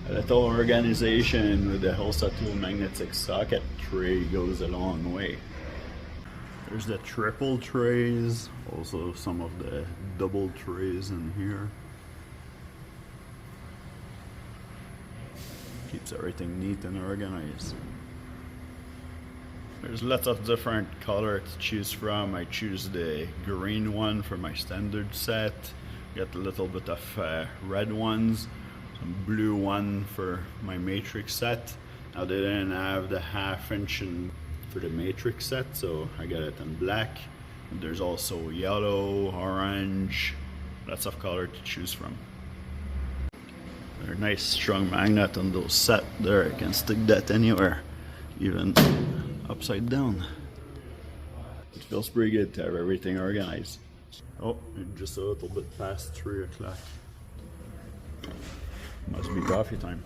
A little organization with the Olsatools magnetic socket tray goes a long way. There's the triple trays, also some of the double trays in here. Keeps everything neat and organized. There's lots of different color to choose from. I choose the green one for my standard set. Got a little bit of red ones, some blue one for my matrix set. Now they didn't have the 1/2 inch for the matrix set, so I got it in black. And there's also yellow, orange, lots of color to choose from. They're nice strong magnet on those set there. I can stick that anywhere, even upside down. It feels pretty good to have everything organized. Oh, just a little bit past 3 o'clock. Must be coffee time.